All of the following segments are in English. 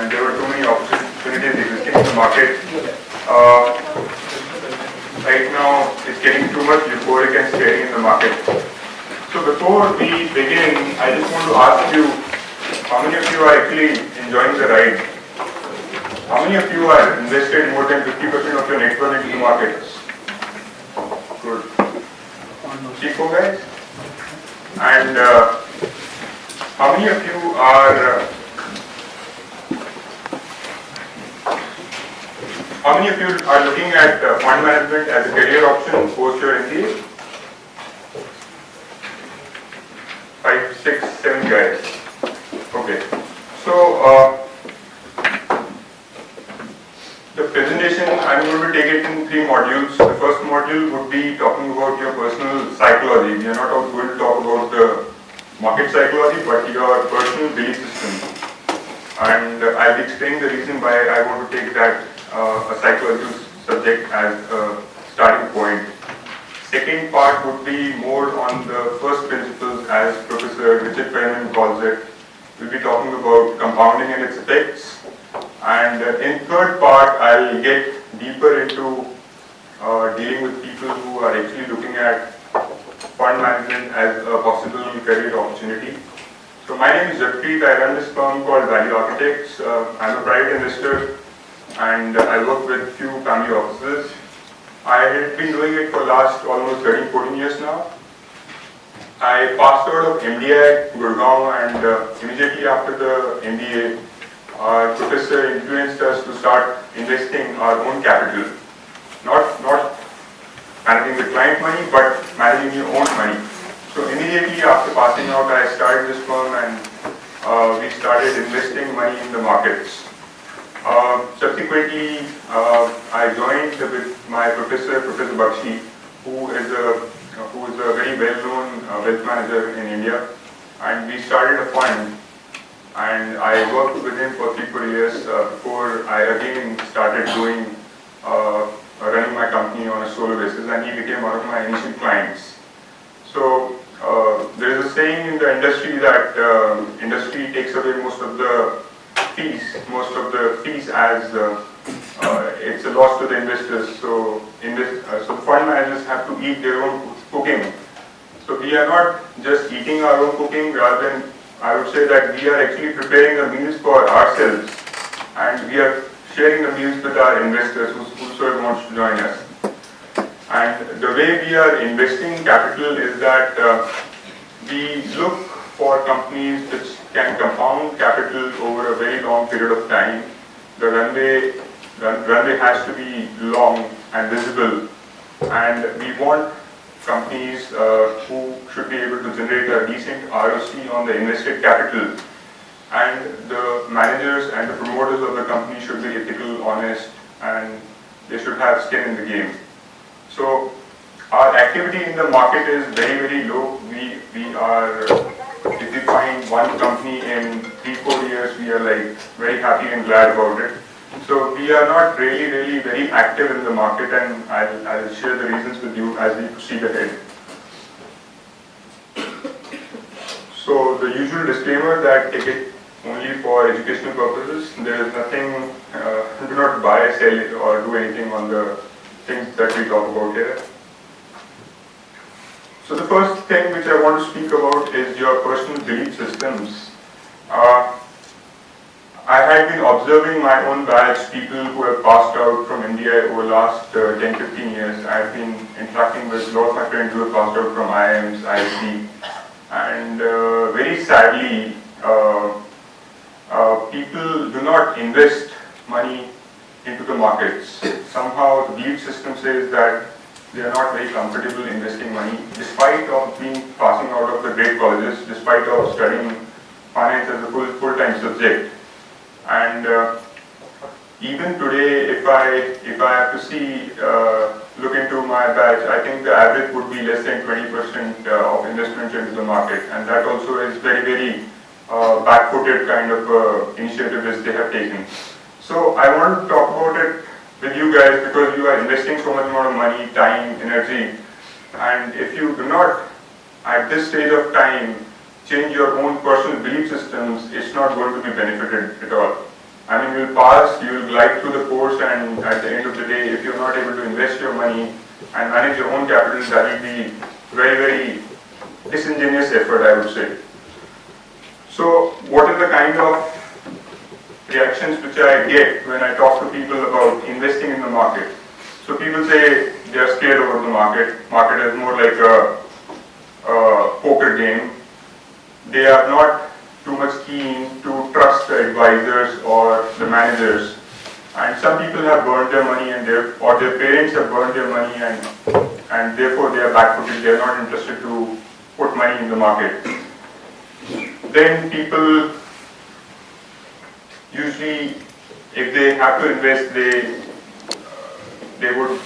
and there were too many opportunities existing in the market. Uh, right now, it's getting too much euphoric and scary in the market. So before we begin, I just want to ask you, how many of you are actually enjoying the ride? How many of you are invested more than 50% of your net worth into the market? Good. 3-4 guys? And how many of you are looking at fund management as a career option post your MBA? 5, 6, 7 guys. Okay. So the presentation, I'm going to take it in 3 modules. The first module would be talking about your personal psychology. We are not going to talk about the market psychology, but your personal belief system. And I'll be explaining the reason why I want to take that a psychological subject as a starting point. Second part would be more on the first principles, as Professor Richard Feynman calls it. We'll be talking about compounding and its effects. And in third part, I'll get deeper into dealing with people who are actually looking at fund management as a possible career opportunity. So my name is Jagpreet. I run this firm called Value Architects. I'm a private investor and I work with few family offices. I had been doing it for last almost 13-14 years now. I passed out of MBA at Gurgaon, and immediately after the MBA, our professor influenced us to start investing our own capital. Not managing the client money, but managing your own money. So immediately after passing out, I started this firm and we started investing money in the markets. Subsequently, I joined with my professor, Professor Bakshi, who is a very well-known wealth manager in India, and we started a fund. And I worked with him for 3-4 years before I again started doing running my company on a solo basis, and he became one of my initial clients. So there is a saying in the industry that industry takes away most of the fees as it's a loss to the investors. So so the fund managers have to eat their own cooking. So we are not just eating our own cooking, rather than I would say that we are actually preparing the meals for ourselves, and we are sharing the meals with our investors whosoever wants to join us. And the way we are investing capital is that we look for companies which can compound capital over a very long period of time. The runway has to be long and visible, and we want companies who should be able to generate a decent ROC on the invested capital, and the managers and the promoters of the company should be ethical, honest, and they should have skin in the game. So our activity in the market is very low. We are, if we find one company in 3-4 years, we are like very happy and glad about it. So we are not really very active in the market, and I'll share the reasons with you as we proceed ahead. So the usual disclaimer that take it only for educational purposes. There is nothing, do not buy, sell it, or do anything on the things that we talk about here. So the first thing which I want to speak about is your personal belief systems. I had been observing my own batch, people who have passed out from India over the last 10-15 years. I have been interacting with a lot of my friends who have passed out from IIMs, ISB, and very sadly, people do not invest money into the markets. Somehow the belief system says that they are not very comfortable investing money, despite of passing out of the great colleges, despite of studying finance as a full-time subject. And even today, if I have to see, look into my batch, I think the average would be less than 20% of investment into the market, and that also is very back-footed kind of initiative which they have taken. So I want to talk about it with you guys because you are investing so much amount of money, time, energy, and if you do not, at this stage of time, change your own personal belief systems, it's not going to be benefited at all. I mean, you'll pass, you'll glide through the course, and at the end of the day, if you're not able to invest your money and manage your own capital, that will be very, very disingenuous effort, I would say. So, what are the kind of reactions which I get when I talk to people about investing in the market? So people say they are scared about the market. Market is more like a poker game. They are not too much keen to trust the advisors or the managers. And some people have burned their money, and their parents have burned their money, and therefore they are backfooted. They are not interested to put money in the market. Then people usually, if they have to invest, they would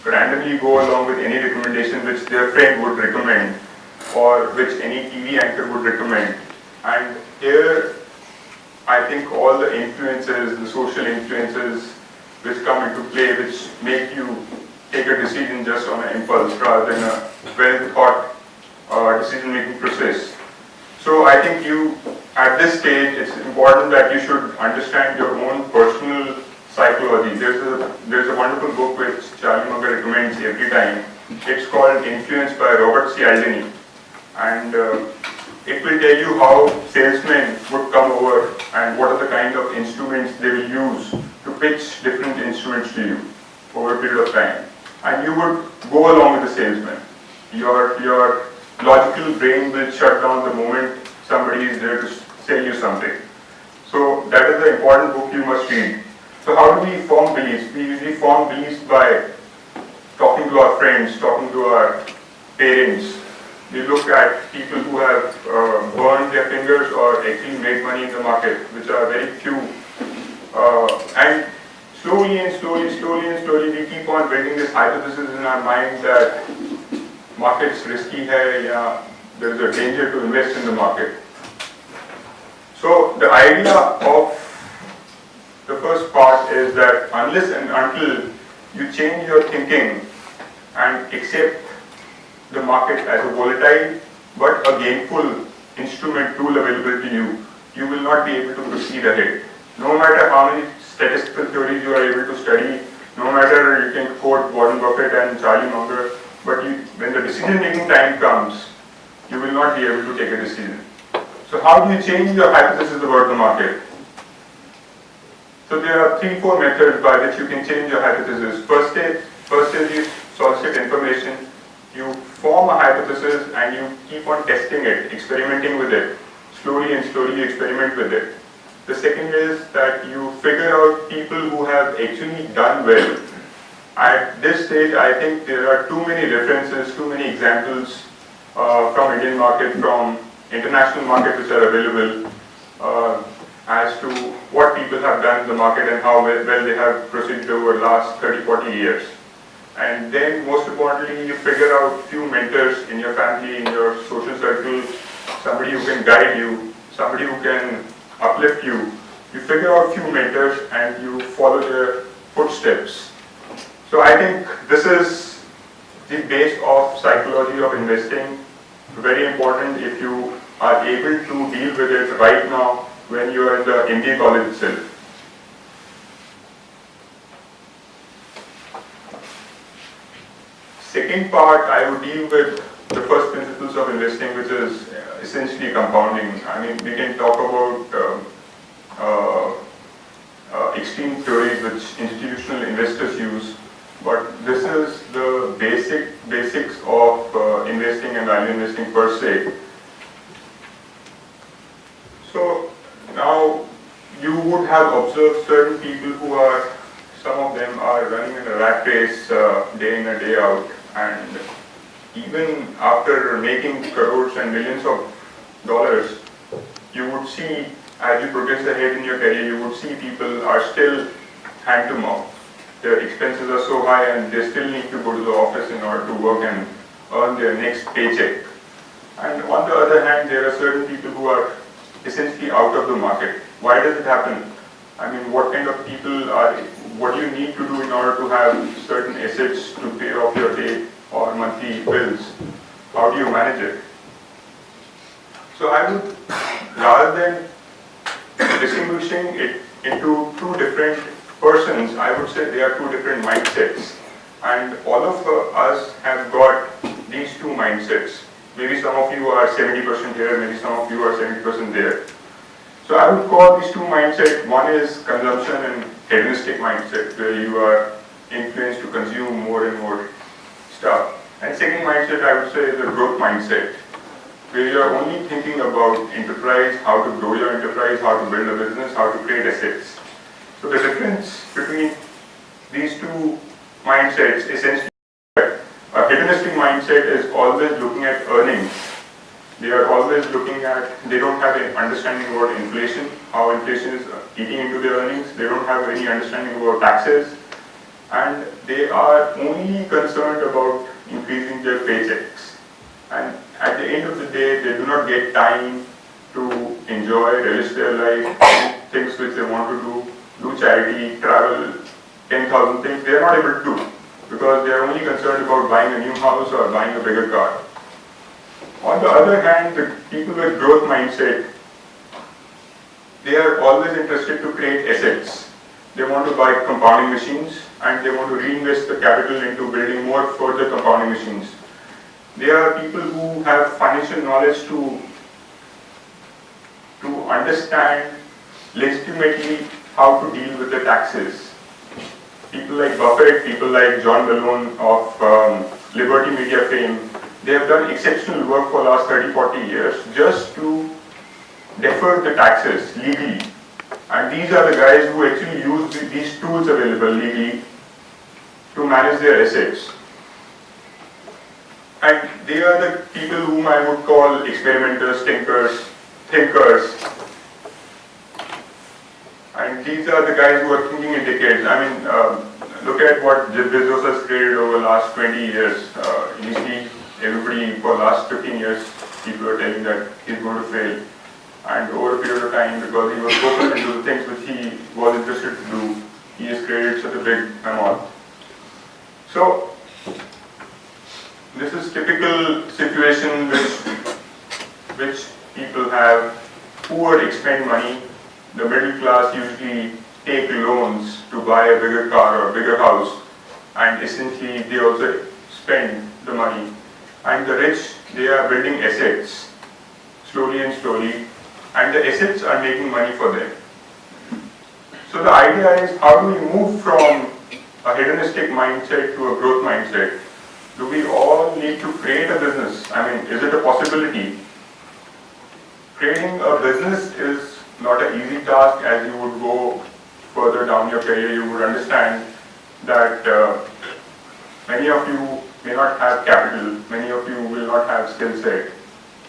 randomly go along with any recommendation which their friend would recommend or which any TV anchor would recommend. And here, I think all the influences, the social influences which come into play, which make you take a decision just on an impulse rather than a well-thought decision-making process. So I think at this stage, it's important that you should understand your own personal psychology. There's a wonderful book which Charlie Munger recommends every time. It's called Influence by Robert Cialdini. And it will tell you how salesmen would come over and what are the kind of instruments they will use to pitch different instruments to you over a period of time. And you would go along with the salesman. Your logical brain will shut down the moment somebody is there to sell you something. So that is the important book you must read. So how do we form beliefs? We usually form beliefs by talking to our friends, talking to our parents. We look at people who have burned their fingers or actually made money in the market, which are very few. And slowly, we keep on building this hypothesis in our mind that market's risky hai, ya there is a danger to invest in the market. So the idea of the first part is that unless and until you change your thinking and accept the market as a volatile but a gainful instrument tool available to you, you will not be able to proceed ahead. No matter how many statistical theories you are able to study, no matter you can quote Warren Buffett and Charlie Munger, but when the decision-making time comes, you will not be able to take a decision. So how do you change your hypothesis about the market? So there are 3-4 methods by which you can change your hypothesis. First is you solicit information, you form a hypothesis and you keep on testing it, experimenting with it. Slowly you experiment with it. The second is that you figure out people who have actually done well. At this stage, I think there are too many references, too many examples from Indian market, from international market which are available as to what people have done in the market and how well they have proceeded over the last 30-40 years. And then most importantly, you figure out few mentors in your family, in your social circle, somebody who can guide you, somebody who can uplift you. You figure out few mentors and you follow their footsteps. So I think this is the base of psychology of investing. Very important if you are able to deal with it right now when you are in the MBA college itself. Second part, I would deal with the first principles of investing, which is essentially compounding. I mean, we can talk about extreme theories which institutional investors use, but this is the basics of investing and value investing per se. So now you would have observed certain people who are, some of them are running in a rat race day in and day out, and even after making crores and millions of dollars, you would see, as you progress ahead in your career, you would see people are still hand to mouth. Their expenses are so high and they still need to go to the office in order to work and earn their next paycheck. And on the other hand, there are certain people who are essentially out of the market. Why does it happen? I mean, what kind of people are, what do you need to do in order to have certain assets to pay off your day or monthly bills? How do you manage it? So I would, rather than distinguishing it into two different persons. I would say they are two different mindsets. And all of us have got these two mindsets. Maybe some of you are 70% here, maybe some of you are 70% there. So I would call these two mindsets, one is consumption and hedonistic mindset, where you are influenced to consume more and more stuff. And second mindset, I would say, is a growth mindset, where you are only thinking about enterprise, how to grow your enterprise, how to build a business, how to create assets. So the difference between these two mindsets essentially, a hedonistic mindset is always looking at earnings. They are always looking at, they don't have an understanding about inflation, how inflation is eating into their earnings. They don't have any understanding about taxes. And they are only concerned about increasing their paychecks. And at the end of the day, they do not get time to enjoy, relish their life, do things which they want to do charity, travel, 10,000 things. They are not able to do because they are only concerned about buying a new house or buying a bigger car. On the other hand, the people with growth mindset, they are always interested to create assets. They want to buy compounding machines and they want to reinvest the capital into building more further compounding machines. They are people who have financial knowledge to understand legitimately how to deal with the taxes. People like Buffett, people like John Malone of Liberty Media fame, they have done exceptional work for the last 30-40 years just to defer the taxes legally. And these are the guys who actually use these tools available legally to manage their assets. And they are the people whom I would call experimenters, thinkers. And these are the guys who are thinking in decades. I mean, look at what Jeff Bezos has created over the last 20 years. Initially, everybody for the last 15 years, people are telling that he's going to fail. And over a period of time, because he was focused into the things which he was interested to do, he has created such a big amount. So, this is typical situation which people have. Poor expend money. The middle class usually take loans to buy a bigger car or a bigger house, and essentially they also spend the money. And the rich, they are building assets slowly and slowly, and the assets are making money for them. So the idea is, how do we move from a hedonistic mindset to a growth mindset? Do we all need to create a business? I mean, is it a possibility? Creating a business is not an easy task. As you would go further down your career, you would understand that many of you may not have capital, many of you will not have skill set,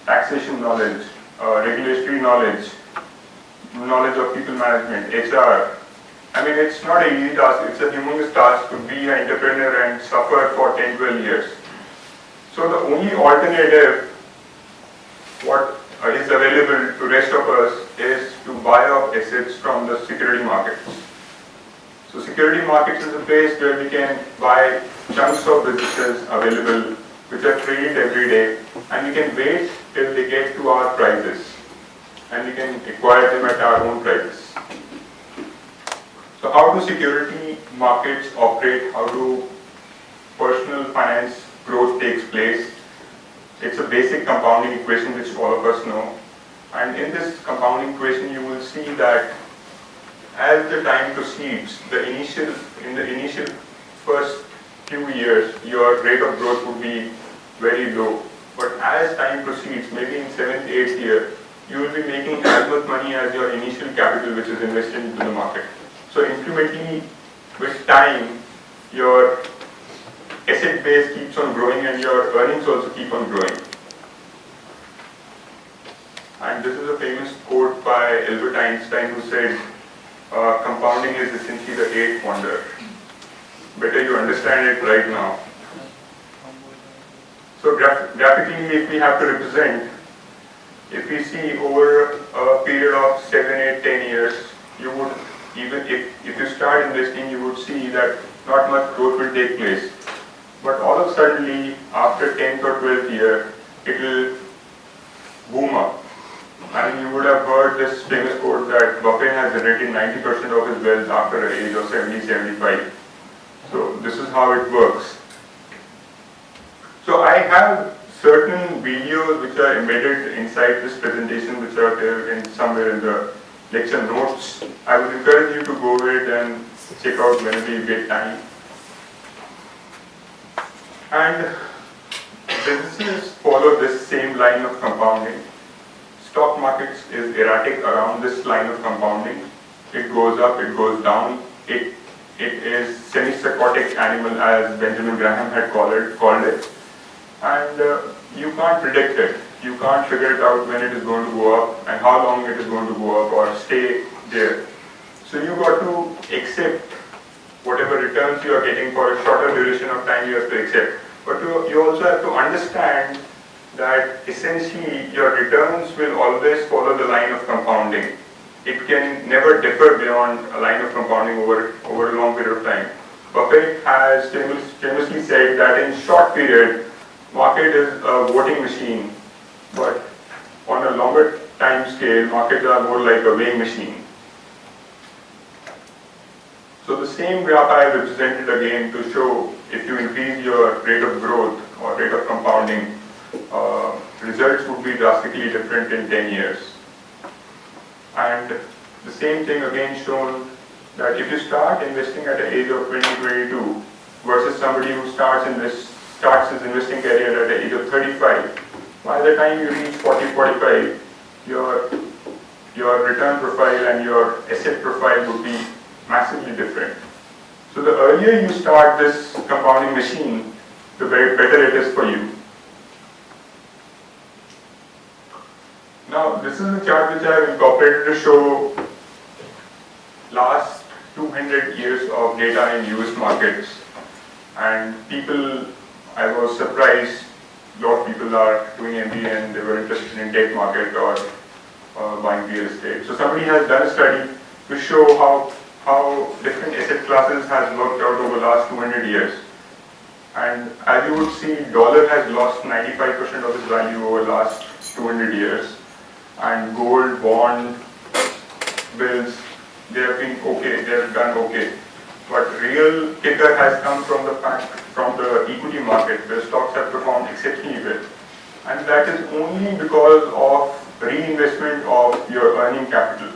taxation knowledge, regulatory knowledge, knowledge of people management, HR. I mean, it's not an easy task, it's a humongous task to be an entrepreneur and suffer for 10, 12 years. So the only alternative, what is available to rest of us, is to buy up assets from the security markets. So security markets is a place where we can buy chunks of businesses available which are traded every day, and we can wait till they get to our prices and we can acquire them at our own prices. So how do security markets operate? How do personal finance growth takes place? It's a basic compounding equation which all of us know. And in this compounding equation, you will see that as the time proceeds, in the initial first few years, your rate of growth would be very low. But as time proceeds, maybe in 7th, 8th year, you will be making as much money as your initial capital which is invested into the market. So incrementally, with time, your asset base keeps on growing and your earnings also keep on growing. And this is a famous quote by Albert Einstein, who said, compounding is essentially the eighth wonder. Better you understand it right now. So graphically, if we have to represent, if we see over a period of 7, 8, 10 years, you would, even if you start investing, you would see that not much growth will take place. But all of a sudden, after 10th or 12th year, it will boom up. I mean, you would have heard this famous quote that Buffett has generated 90% of his wealth after the age of 70, 75. So this is how it works. So I have certain videos which are embedded inside this presentation, which are there in somewhere in the lecture notes. I would encourage you to go ahead and check out whenever you get time. And businesses follow this same line of compounding. Stock markets is erratic around this line of compounding. It goes up, it goes down. It is semi-psychotic animal, as Benjamin Graham had called it. And you can't predict it. You can't figure it out when it is going to go up and how long it is going to go up or stay there. So you got to accept whatever returns you are getting for a shorter duration of time. You have to accept. But you also have to understand that essentially your returns will always follow the line of compounding. It can never differ beyond a line of compounding over a long period of time. Buffett has famously said that in short period, market is a voting machine, but on a longer time scale, markets are more like a weighing machine. So the same graph I have represented again to show if you increase your rate of growth or rate of compounding, results would be drastically different in 10 years. And the same thing again shown that if you start investing at the age of 20, 22 versus somebody who starts his investing career at the age of 35, by the time you reach 40, 45, your return profile and your asset profile would be massively different. So the earlier you start this compounding machine, the better it is for you. Now this is a chart which I have incorporated to show last 200 years of data in US markets. And I was surprised, a lot of people are doing MBA and they were interested in debt market or buying real estate. So somebody has done a study to show how different asset classes has worked out over the last 200 years. And as you would see, dollar has lost 95% of its value over the last 200 years. And gold, bond, bills, they have been okay, they have done okay. But real kicker has come from the equity market, where stocks have performed exceptionally well. And that is only because of reinvestment of your earning capital.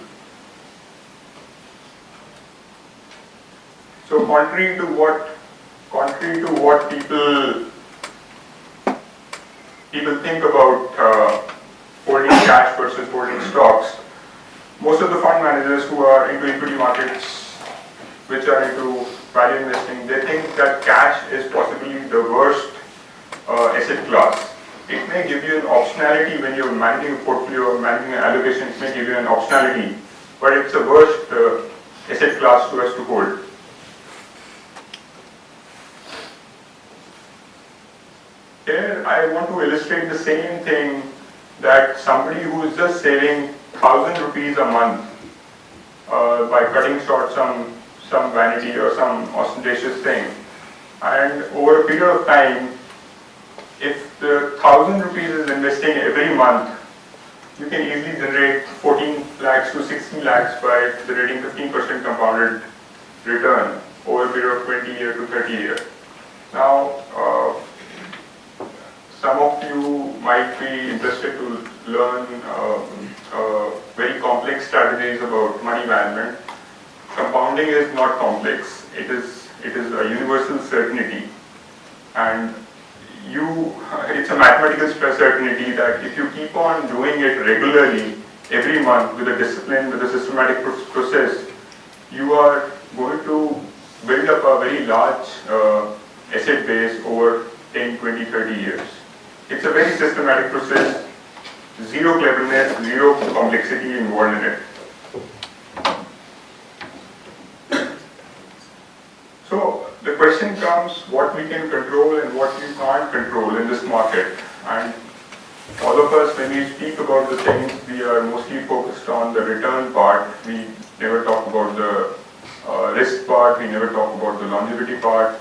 So contrary to what people think about holding cash versus holding stocks, most of the fund managers who are into equity markets, which are into value investing, they think that cash is possibly the worst asset class. It may give you an optionality when you're managing a portfolio or managing an allocation, it may give you an optionality, but it's the worst asset class to us to hold. Here I want to illustrate the same thing, that somebody who is just saving 1,000 rupees a month by cutting short some vanity or some ostentatious thing, and over a period of time, if the 1,000 rupees is investing every month, you can easily generate 14 lakhs to 16 lakhs by generating 15% compounded return over a period of 20 year to 30 years. Now, some of you might be interested to learn very complex strategies about money management. Compounding is not complex. It is a universal certainty, and it's a mathematical certainty that if you keep on doing it regularly every month with a discipline, with a systematic process, you are going to build up a very large asset base over 10, 20, 30 years. It's a very systematic process, zero cleverness, zero complexity involved in it. So the question comes, what we can control and what we can't control in this market. And all of us, when we speak about the things, we are mostly focused on the return part. We never talk about the risk part, we never talk about the longevity part.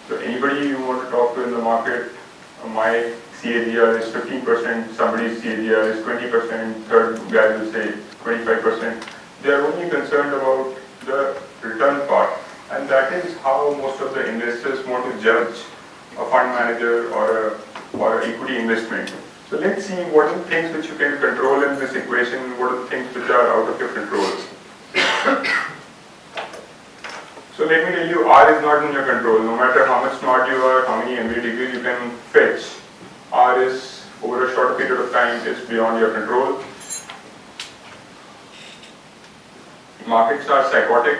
So anybody you want to talk to in the market, my CAGR is 15%, somebody's CAGR is 20%, third guy will say 25%. They are only concerned about the return part, and that is how most of the investors want to judge a fund manager or an equity investment. So let's see what are the things which you can control in this equation, what are the things which are out of your control. So let me tell you, R is not in your control. No matter how much smart you are, how many MBA degrees you can fetch, R is, over a short period of time, is beyond your control. Markets are psychotic.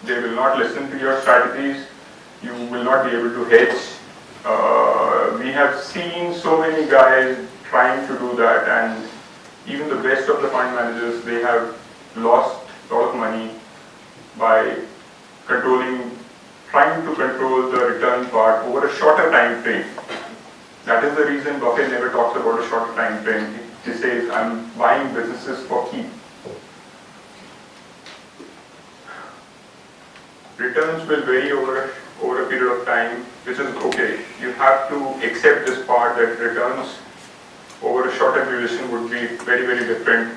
They will not listen to your strategies. You will not be able to hedge. We have seen so many guys trying to do that, and even the best of the fund managers, they have lost a lot of money by trying to control the return part over a shorter time frame. That is the reason Buffett never talks about a shorter time frame. He says, I'm buying businesses for keep. Returns will vary over a period of time, which is okay. You have to accept this part that returns over a shorter duration would be very, very different.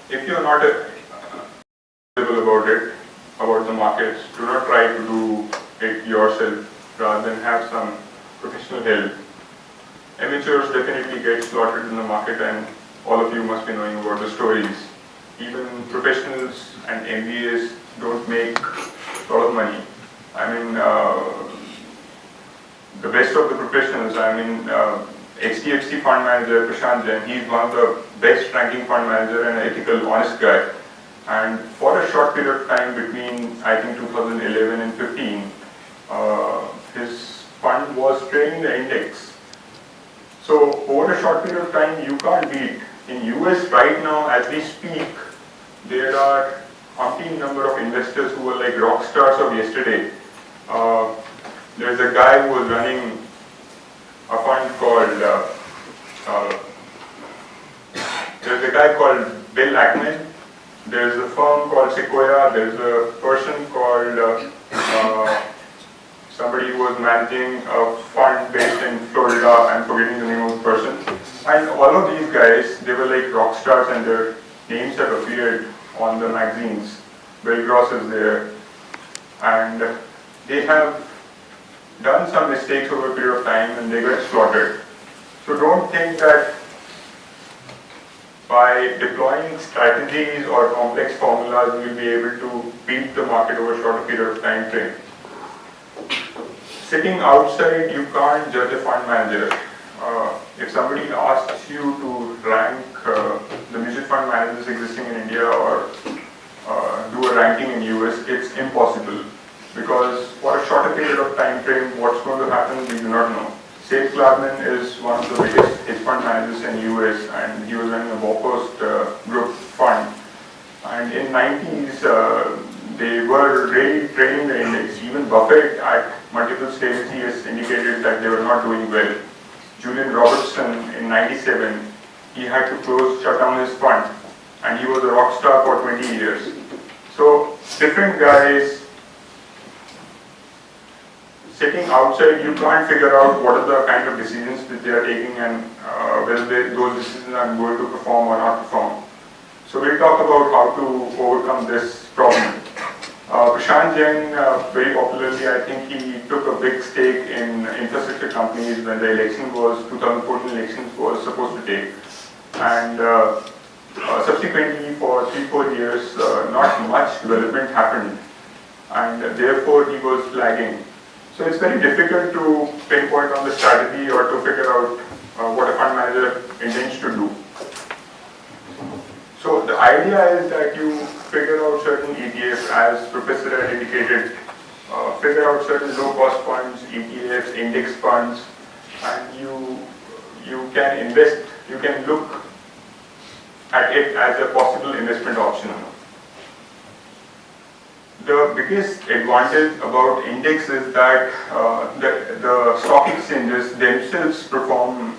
If you're not about the markets, do not try to do it yourself rather than have some professional help. Amateurs definitely get slaughtered in the market, and all of you must be knowing about the stories. Even professionals and MBAs don't make a lot of money. I mean, the best of the professionals, HDFC fund manager Prashant Jain, he's one of the best ranking fund manager and ethical, honest guy. And for a short period of time between, I think, 2011 and 15, his fund was trading the index. So over a short period of time, you can't beat. In US right now, as we speak, there are umpteen number of investors who are like rock stars of yesterday. There's a guy who was running a fund called, there's a guy called Bill Ackman. There's a firm called Sequoia. There's a person called, somebody who was managing a fund based in Florida. I'm forgetting the name of the person. And all of these guys, they were like rock stars, and their names have appeared on the magazines. Bill Gross is there. And they have done some mistakes over a period of time, and they get slaughtered. So don't think that by deploying strategies or complex formulas, you will be able to beat the market over a shorter period of time frame. Sitting outside, you can't judge a fund manager. If somebody asks you to rank the mutual fund managers existing in India or do a ranking in US, it's impossible, because for a shorter period of time frame, what's going to happen, we do not know. Seth Klarman is one of the biggest hedge fund managers in US, and he was running a Baupost group fund. And in 90s, they were really trading the index. Even Buffett at multiple stages, he has indicated that they were not doing well. Julian Robertson in 97, he had to shut down his fund, and he was a rock star for 20 years. So different guys sitting outside, you can't figure out what are the kind of decisions that they are taking, and whether those decisions are going to perform or not perform. So we'll talk about how to overcome this problem. Prashant Jain, very popularly, I think he took a big stake in infrastructure companies when the 2014 elections was supposed to take. And subsequently, for 3-4 years, not much development happened, and therefore he was lagging. So it's very difficult to pinpoint on the strategy or to figure out what a fund manager intends to do. So the idea is that you figure out certain ETFs, as Professor had indicated, figure out certain low-cost funds, ETFs, index funds, and you can invest, you can look at it as a possible investment option. The biggest advantage about index is that the stock exchanges themselves perform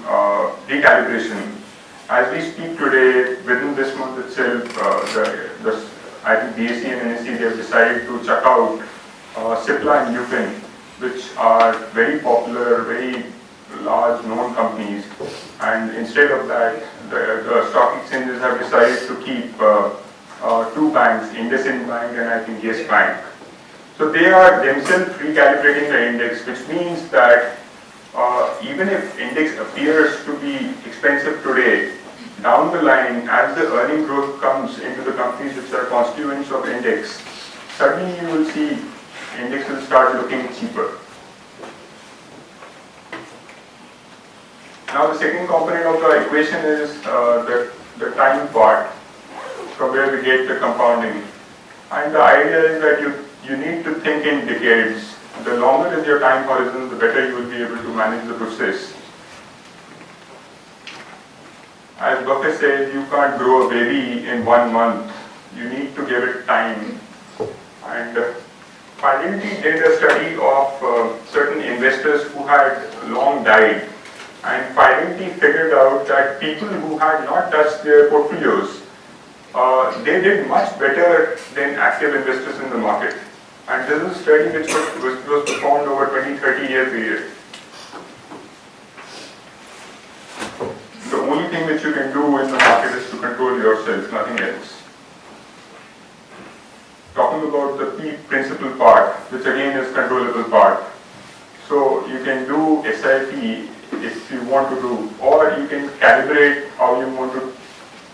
recalibration. As we speak today, within this month itself, I think BSE and NSE, they have decided to check out CIPLA and UFIN, which are very popular, very large known companies, and instead of that, the stock exchanges have decided to keep two banks, IndusInd Bank and I think Yes Bank. So they are themselves recalibrating the index, which means that even if index appears to be expensive today, down the line, as the earning growth comes into the companies which are constituents of index, suddenly you will see index will start looking cheaper. Now the second component of the equation is the time part, from where we get the compounding. And the idea is that you need to think in decades. The longer is your time horizon, the better you will be able to manage the process. As Buffett said, you can't grow a baby in 1 month. You need to give it time. And Fidelity did a study of certain investors who had long died. And Fidelity figured out that people who had not touched their portfolios, they did much better than active investors in the market. And this is a study which was performed over 20-30 year period. The only thing which you can do in the market is to control yourself, nothing else. Talking about the key principal part, which again is controllable part. So you can do SIP if you want to do, or you can calibrate how you want to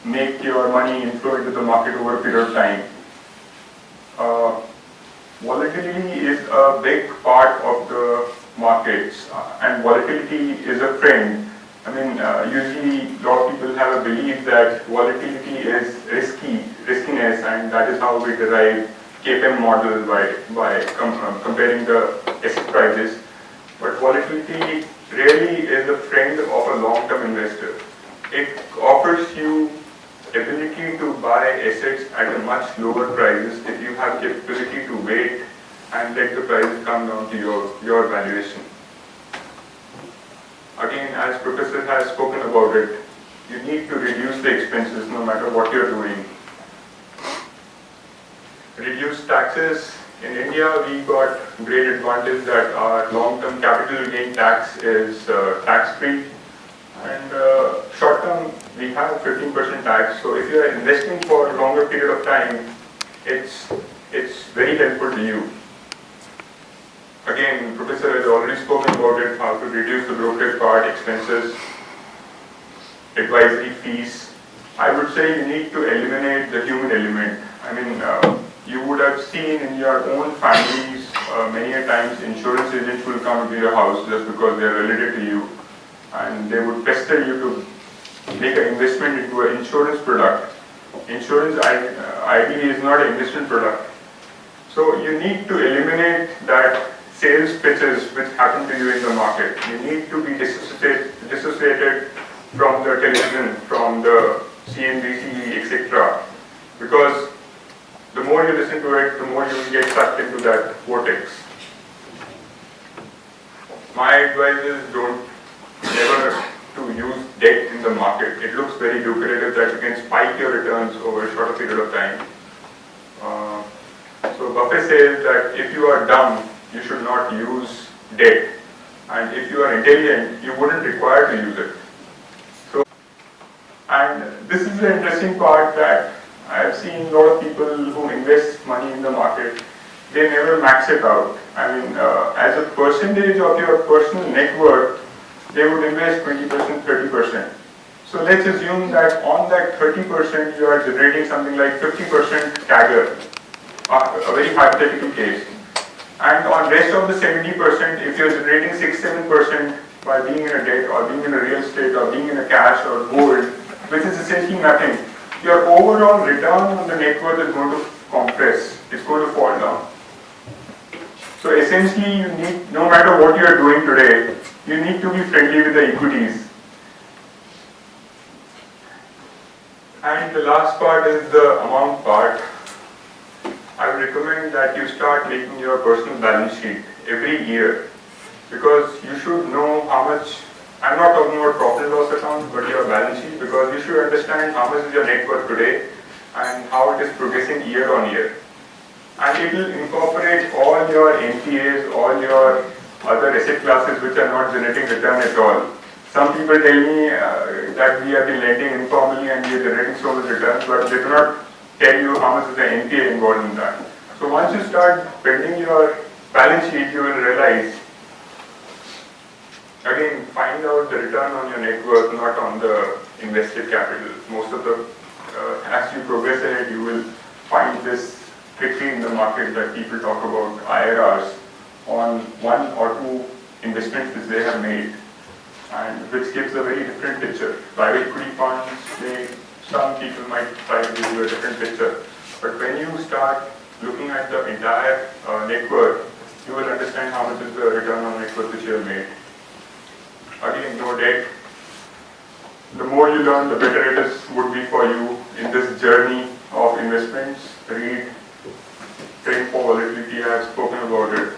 make your money inflow into the market over a period of time. Volatility is a big part of the markets, and volatility is a friend. I mean, usually a lot of people have a belief that volatility is riskiness, and that is how we derive KPM model by comparing the asset prices. But volatility really is a friend of a long-term investor. It offers you ability to buy assets at a much lower prices if you have the ability to wait and let the prices come down to your valuation. Again, as Professor has spoken about it, you need to reduce the expenses no matter what you're doing. Reduce taxes. In India, we got great advantage that our long-term capital gain tax is tax-free, and short-term we have 15% tax. So if you are investing for a longer period of time, it's very helpful to you. Again, Professor has already spoken about it, how to reduce the brokerage part, expenses, advisory fees. I would say you need to eliminate the human element. I mean, you would have seen in your own families many a times insurance agents will come to your house just because they are related to you, and they would pester you to make an investment into an insurance product. Insurance ideally is not an investment product. So you need to eliminate that sales pitches which happen to you in the market. You need to be dissociated from the television, from the CNBC, etc. Because the more you listen to it, the more you will get sucked into that vortex. My advice is never to use debt in the market. It looks very lucrative that you can spike your returns over a shorter period of time. So Buffett says that if you are dumb, you should not use debt. And if you are intelligent, you wouldn't require to use it. So, and this is the interesting part that I have seen a lot of people who invest money in the market, they never max it out. I mean, as a percentage of your personal net worth, they would invest 20%, 30%. So let's assume that on that 30%, you are generating something like 50% CAGR, a very hypothetical case. And on rest of the 70%, if you're generating 6-7% by being in a debt or being in a real estate or being in a cash or gold, which is essentially nothing, your overall return on the net worth is going to compress. It's going to fall down. So essentially, you need, no matter what you are doing today, you need to be friendly with the equities. And the last part is the amount part. I would recommend that you start making your personal balance sheet every year, because you should know how much. I'm not talking about profit and loss account, but your balance sheet, because you should understand how much is your net worth today and how it is progressing year on year. And it will incorporate all your NPAs, all your other asset classes which are not generating return at all. Some people tell me that we have been lending informally and we are generating so much returns, but they do not tell you how much is the NPA involved in that. So once you start building your balance sheet, you will realize, again, find out the return on your net worth, not on the invested capital. Most of the, as you progress ahead, you will find this quickly in the market that people talk about IRRs on one or two investments which they have made, and which gives a very different picture. Private equity funds, some people might try to give you a different picture, but when you start looking at the entire net worth, you will understand how much is the return on net worth which you have made. Again, no debt. The more you learn, the better it would be for you in this journey of investments. Read, train for volatility, I have spoken about it.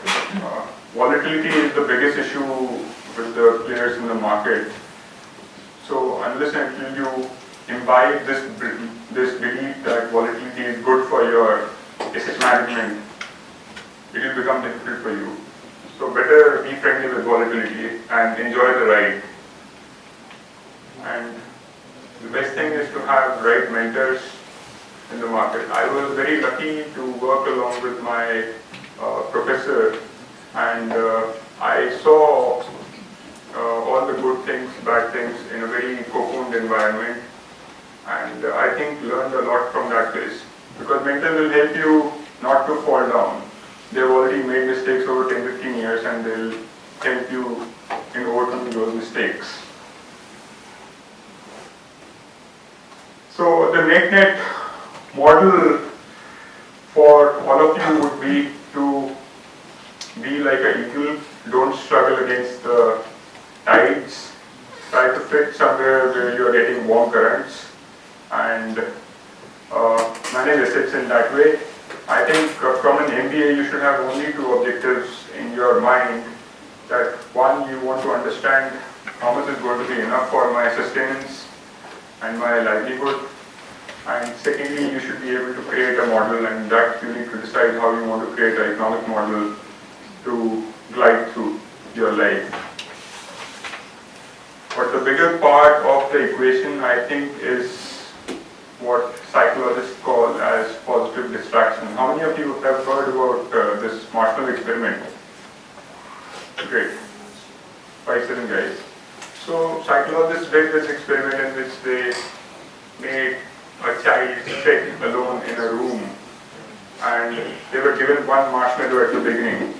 Volatility is the biggest issue with the players in the market. So unless and until you imbibe this belief that volatility is good for your asset management, it will become difficult for you. So better be friendly with volatility and enjoy the ride. And the best thing is to have right mentors in the market. I was very lucky to work along with my professor, and I saw all the good things, bad things in a very cocooned environment, and I think learned a lot from that place, because mentors will help you not to fall down. They've already made mistakes over 10-15 years, and they'll help you in overcoming those mistakes. So the net model for all of you would be to be like an eagle. Don't struggle against the tides. Try to fit somewhere where you are getting warm currents and manage assets in that way. I think from an MBA you should have only two objectives in your mind. That one, you want to understand how much is going to be enough for my sustenance and my livelihood. And secondly, you should be able to create a model, and that you need to decide how you want to create an economic model to glide through your life. But the bigger part of the equation, I think, is what psychologists call as positive distraction. How many of you have heard about this marshmallow experiment? Great. 5-7 guys. So psychologists did this experiment in which they made a child sit alone in a room, and they were given one marshmallow at the beginning,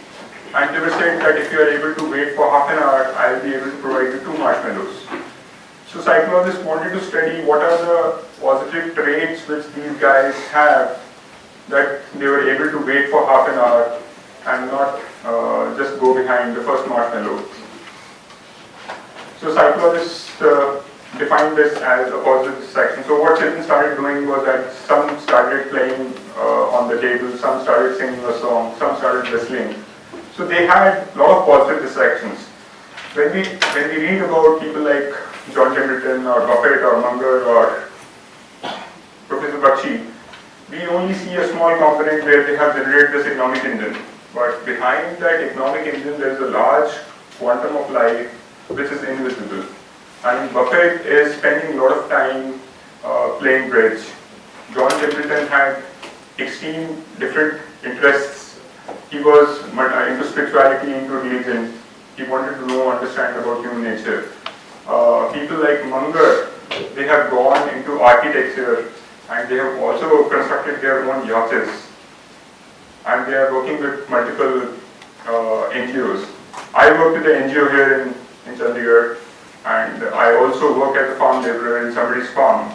and they were said that if you are able to wait for half an hour, I will be able to provide you 2 marshmallows. So psychologists wanted to study what are the positive traits which these guys have that they were able to wait for half an hour and not just go behind the first marshmallow. So psychologists defined this as a positive distraction. So what children started doing was that some started playing on the table, some started singing a song, some started whistling. So they had a lot of positive distractions. When we read about people like John Templeton or Buffett or Munger or Professor Bakshi, we only see a small component where they have generated this economic engine. But behind that economic engine, there is a large quantum of life which is invisible. And Buffett is spending a lot of time playing bridge. John Templeton had extreme different interests. He was into spirituality, into religion. He wanted to know, understand about human nature. People like Munger, they have gone into architecture, and they have also constructed their own yachts. And they are working with multiple NGOs. I work with the NGO here in Chandigarh, and I also work as a farm laborer in somebody's farm.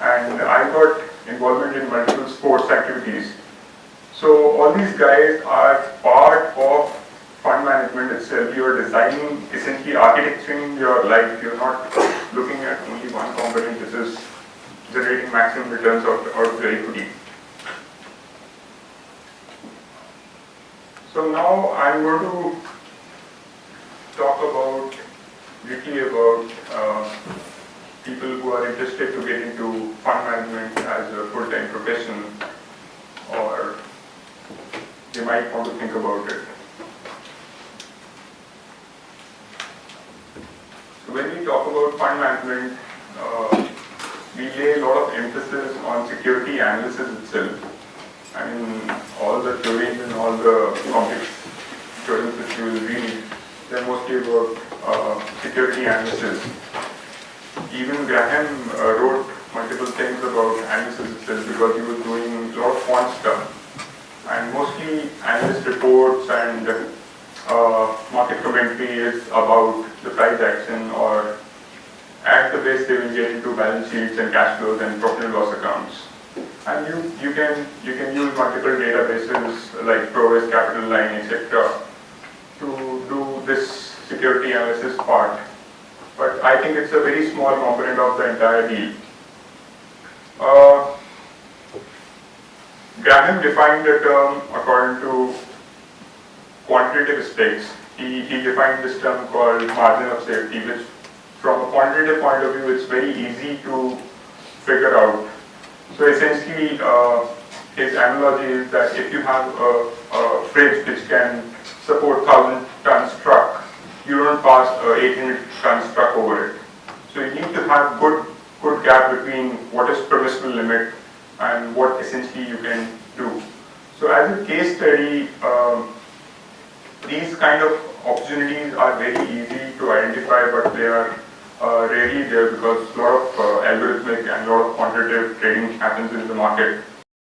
And I got involvement in multiple sports activities. So all these guys are part of fund management itself. You are designing, essentially architecturing your life. You're not looking at only one component, which is generating maximum returns out of the equity. So now I'm going to talk briefly about people who are interested to get into fund management as a full-time profession, or they might want to think about it. So when we talk about fund management, we lay a lot of emphasis on security analysis itself. I mean, all the theories and all the complex theorems that you will read, they're mostly about security analysis. Even Graham wrote multiple things about analysis itself because he was doing a lot of quant stuff. And mostly analyst reports and market commentary is about the price action, or at the base they will get into balance sheets and cash flows and profit and loss accounts. And you can use multiple databases like Provis, Capital Line, etc. to do this security analysis part. But I think it's a very small component of the entire deal. Graham defined the term according to quantitative specs. He defined this term called margin of safety, which from a quantitative point of view, it's very easy to figure out. So essentially, his analogy is that if you have a fridge which can support 1,000 tons truck, you don't pass a 800 tons truck over it. So you need to have good gap between what is permissible limit and what essentially you can do. So as a case study, these kind of opportunities are very easy to identify, but they are rarely there because a lot of algorithmic and a lot of quantitative trading happens in the market.